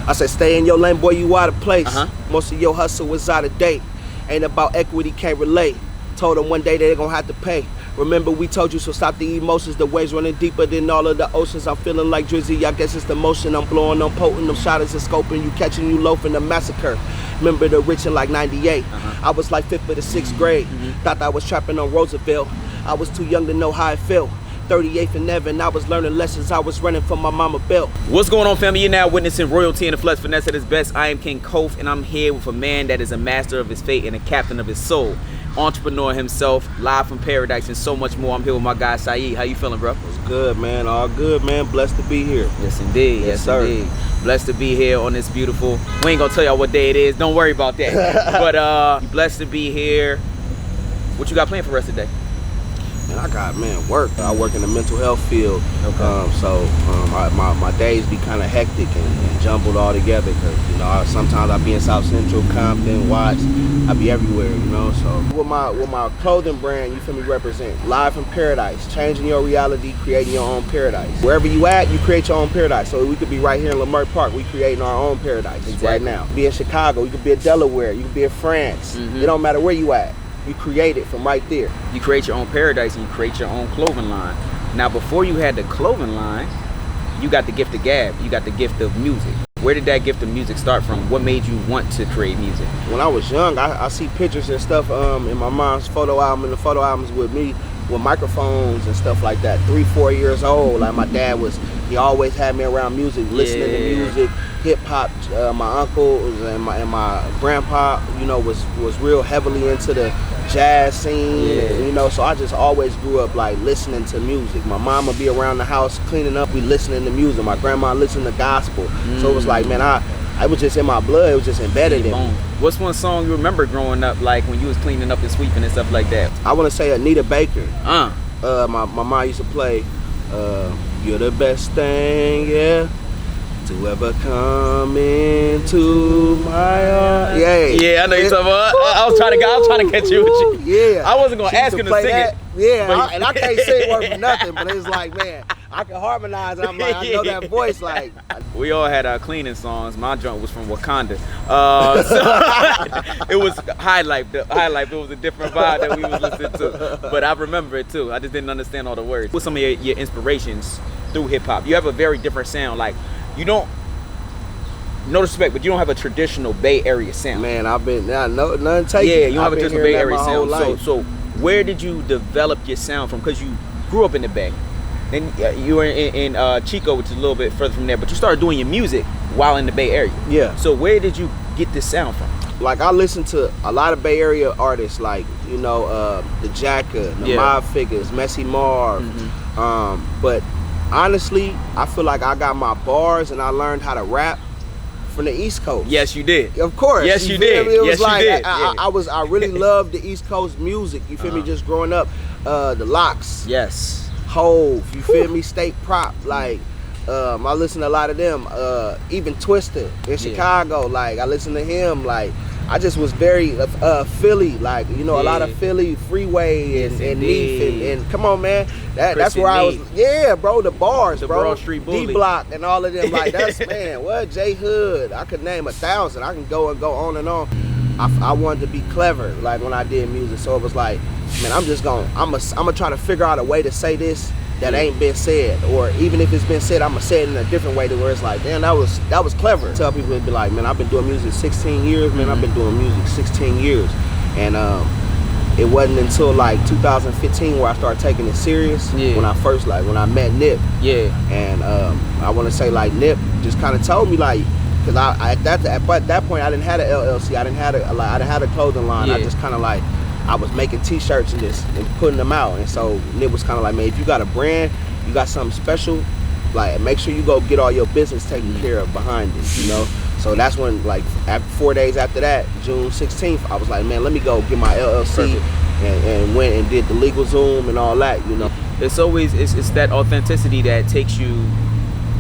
I said, stay in your lane, boy, you out of place. Most of your hustle was out of date. Ain't about equity, can't relate. Told them one day they're gonna have to pay. Remember we told you, so stop the emotions. The waves running deeper than all of the oceans. I'm feeling like Drizzy, I guess it's the motion. I'm blowing, I'm potent, them shotters and scoping. You catching, you loafing, the massacre. Remember the rich in like 98. I was like 5th of the 6th grade. Thought I was trapping on Roosevelt. I was too young to know how it felt. 38th and Evan, I was learning lessons. I was running for my mama belt. What's going on, family? You're now witnessing royalty in the flesh, finesse at his best. I am King Kof, and I'm here with a man that is a master of his fate and a captain of his soul. Entrepreneur himself, live from paradise, and so much more. I'm here with my guy Saeed. How you feeling, bro? What's good, man? All good, man. Blessed to be here. Yes, indeed. Yes, sir. Indeed. Blessed to be here on this beautiful. We ain't gonna tell y'all what day it is. Don't worry about that. But blessed to be here. What you got planned for the rest of the day? Man, I got, work. I work in the mental health field. Okay. My days be kind of hectic and jumbled all together because, you know, sometimes I be in South Central, Compton, Watts. I be everywhere, you know. So with my clothing brand, you feel me, represent live from paradise, changing your reality, creating your own paradise. Wherever you at, you create your own paradise. So we could be right here in Leimert Park. We creating our own paradise right now. Be in Chicago. You could be in Delaware. You could be in France. It don't matter where you at. You create it from right there. You create your own paradise and you create your own clothing line. Now, before you had the clothing line, you got the gift of gab. You got the gift of music. Where did that gift of music start from? What made you want to create music? When I was young, I see pictures and stuff in my mom's photo album, and the photo albums with me with microphones and stuff like that. 3-4 years old, like my dad he always had me around music, listening to music, hip hop. My uncles and my grandpa, you know, was real heavily into the jazz scene, you know, so I just always grew up like listening to music. My mom would be around the house cleaning up, we listening to music. My grandma listened to gospel. So it was like, man, I was just in my blood. It was just embedded in me. What's one song you remember growing up, like when you was cleaning up and sweeping and stuff like that? I want to say Anita Baker. My mom used to play You're the Best Thing, yeah, to ever come into my heart. Yeah, I know you're talking about. I was trying to catch you with you. Yeah. I wasn't gonna ask him to sing it. Yeah, and I can't sing word for nothing, but it's like, man, I can harmonize. And I'm like, I know that voice. Like, we all had our cleaning songs. My joint was from Wakanda. So it was High Life. It was a different vibe that we was listening to. But I remember it too. I just didn't understand all the words. What's some of your inspirations through hip hop? You have a very different sound. Like, you don't. No respect, but you don't have a traditional Bay Area sound. Man, nothing taken. Yeah, you don't have a traditional Bay Area sound. So where did you develop your sound from? Because you grew up in the Bay. Then you were in Chico, which is a little bit further from there, but you started doing your music while in the Bay Area. Yeah. So where did you get this sound from? Like, I listen to a lot of Bay Area artists, like, you know, the Jacka, the Mob Figures, Messy Marv. But honestly, I feel like I got my bars and I learned how to rap from the East Coast. Yes, you did. Of course. Yes, you did. It was yes, like, you did. I really loved the East Coast music. You feel me? Just growing up, the Locks. Yes. Hove. You feel me? State Prop. Like, I listen to a lot of them. Even Twister in Chicago. Like, I listen to him. Like, I just was very Philly. Like, you know, a lot of Philly, Freeway and Neef and come on, man. That's where I was. Yeah, bro. The bars, bro. Broad Street Bully. D-Block and all of them. Like, that's, man, what? J Hood. I could name 1,000. I can go on and on. I wanted to be clever, like, when I did music. So it was like, man, I'm gonna try to figure out a way to say this that ain't been said, or even if it's been said, I'm gonna say it in a different way to where it's like, damn, that was clever. Tell people to be like, man, I've been doing music 16 years, man. I've been doing music 16 years, and it wasn't until like 2015 where I started taking it serious. When I met Nip. And I want to say, like, Nip just kind of told me, like, because at that point I didn't have an LLC, I didn't have a clothing line. I just kind of like, I was making t-shirts and putting them out, and so Nip was kind of like, man, if you got a brand, you got something special, like, make sure you go get all your business taken care of behind it, you know. So that's when, like, 4 days after that, June 16th, I was like, man, let me go get my LLC and went and did the legal Zoom and all that, you know. It's always it's that authenticity that takes you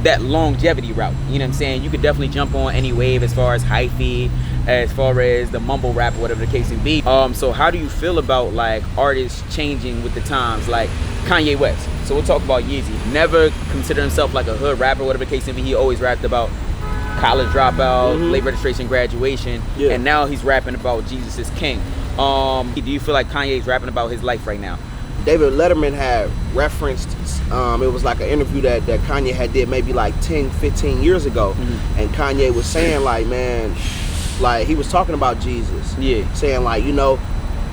that longevity route. You know what I'm saying? You could definitely jump on any wave as far as hyphy, as far as the mumble rap or whatever the case may be. So how do you feel about, like, artists changing with the times, like Kanye West? So we'll talk about Yeezy. Never considered himself like a hood rapper, whatever the case may be. He always rapped about college dropout, late registration, graduation, and now he's rapping about Jesus is King. Do you feel like Kanye's rapping about his life right now? David Letterman had referenced, it was like an interview that Kanye had did maybe like 10, 15 years ago. And Kanye was saying like, man, like he was talking about Jesus. Yeah. Saying like, you know,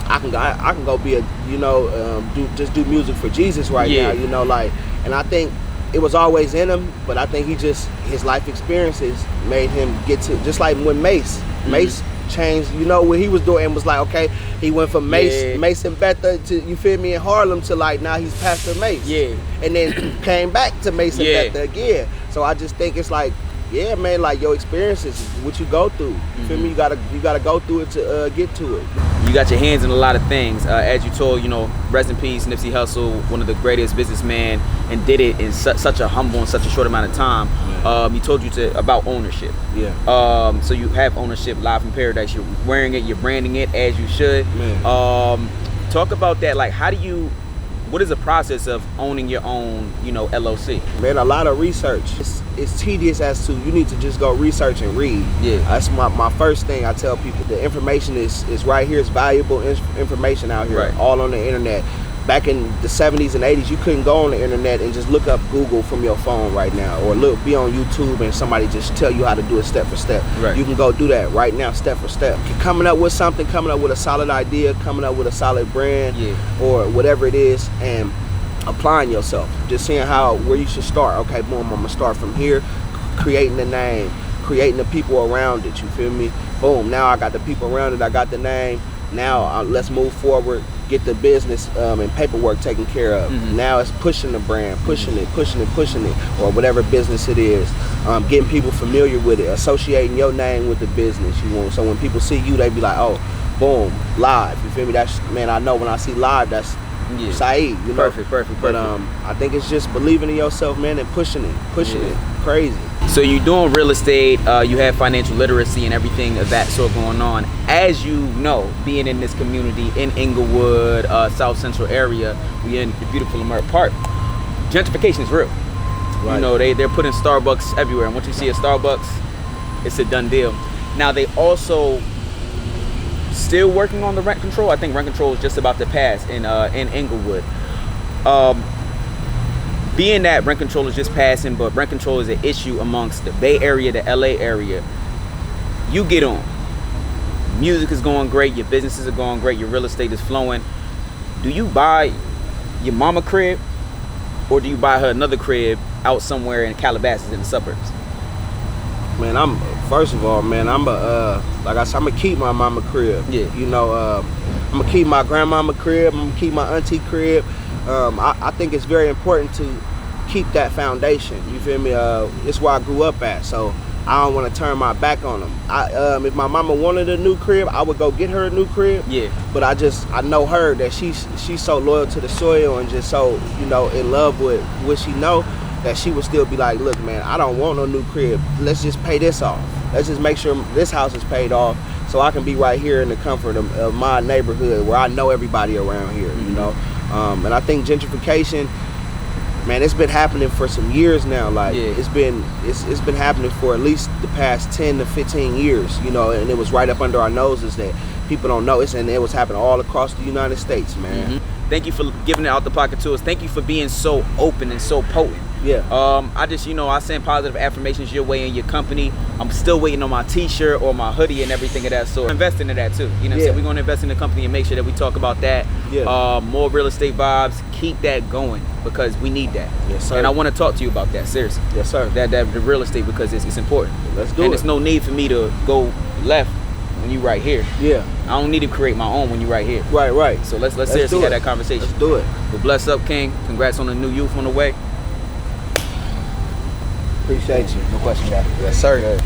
I can go be a, you know, do music for Jesus right now, you know, like, and I think it was always in him, but I think his life experiences made him get to, just like when Mace changed, you know, what he was doing and was like, okay, he went from Mace and Betha to, you feel me, in Harlem to like now he's Pastor Mace. Yeah. And then came back to Mace and Betha again. So I just think it's like, yeah, man, like your experiences, what you go through. You feel me? You gotta go through it to get to it. You got your hands in a lot of things. As you told, you know, rest in peace, Nipsey Hussle, one of the greatest businessmen, and did it in such a humble and such a short amount of time. He told you about ownership. Yeah. So you have ownership, Live from Paradise. You're wearing it, you're branding it as you should. Man. Talk about that. Like, what is the process of owning your own, you know, LLC? Man, a lot of research. It's tedious as to you need to just go research and read. Yeah. That's my first thing I tell people. The information is right here. It's valuable information out here, all on the internet. Back in the 70s and 80s, you couldn't go on the internet and just look up Google from your phone right now, or be on YouTube and somebody just tell you how to do it step for step. Right. You can go do that right now, step for step. Coming up with something, coming up with a solid idea, coming up with a solid brand, or whatever it is, and applying yourself. Just seeing where you should start. Okay, boom, I'm gonna start from here, creating the name, creating the people around it. You feel me? Boom, now I got the people around it, I got the name. Now let's move forward, get the business and paperwork taken care of. Now it's pushing the brand, pushing it, or whatever business it is. Getting people familiar with it, associating your name with the business you want. So when people see you, they be like, oh, boom, Live. You feel me? That's, man, I know when I see Live, that's Saeed. You know? Perfect. But I think it's just believing in yourself, man, and pushing it, crazy. So you're doing real estate, you have financial literacy and everything of that sort going on. As you know, being in this community in Inglewood, South Central area, we're in the beautiful Lamert Park. Gentrification is real. Right. You know, they're putting Starbucks everywhere, and once you see a Starbucks, it's a done deal. Now they also still working on the rent control. I think rent control is just about to pass in Inglewood. Being that rent control is just passing, but rent control is an issue amongst the Bay Area, the LA area, you get on. Music is going great, your businesses are going great, your real estate is flowing. Do you buy your mama crib, or do you buy her another crib out somewhere in Calabasas in the suburbs? Man, first of all, man, like I said, I'm gonna keep my mama crib. Yeah. You know, I'm gonna keep my grandmama crib, I'm gonna keep my auntie crib. I think it's very important to keep that foundation. You feel me? It's where I grew up at, so I don't want to turn my back on them. If my mama wanted a new crib, I would go get her a new crib. Yeah. But I know her that she's so loyal to the soil and just so, you know, in love with what she know, that she would still be like, look, man, I don't want no new crib. Let's just pay this off. Let's just make sure this house is paid off, so I can be right here in the comfort of my neighborhood where I know everybody around here. You know. And I think gentrification, man, it's been happening for some years now. Like it's been happening for at least the past 10 to 15 years, you know, and it was right up under our noses that people don't notice, and it was happening all across the United States, man. Thank you for giving it out the pocket to us. Thank you for being so open and so potent. Yeah. I just, you know, I send positive affirmations your way in your company. I'm still waiting on my t-shirt or my hoodie and everything of that sort. Invest into that too. You know what I'm saying? We're going to invest in the company and make sure that we talk about that. Yeah. More real estate vibes. Keep that going, because we need that. Yes, sir. And I want to talk to you about that, seriously. Yes, sir. That the real estate, because it's important. Let's do it. And there's no need for me to go left when you right here. Yeah. I don't need to create my own when you right here. Right. So let's seriously have that conversation. Let's do it. Well, bless up, King. Congrats on the new youth on the way. Appreciate you. No question, man. Yes, sir.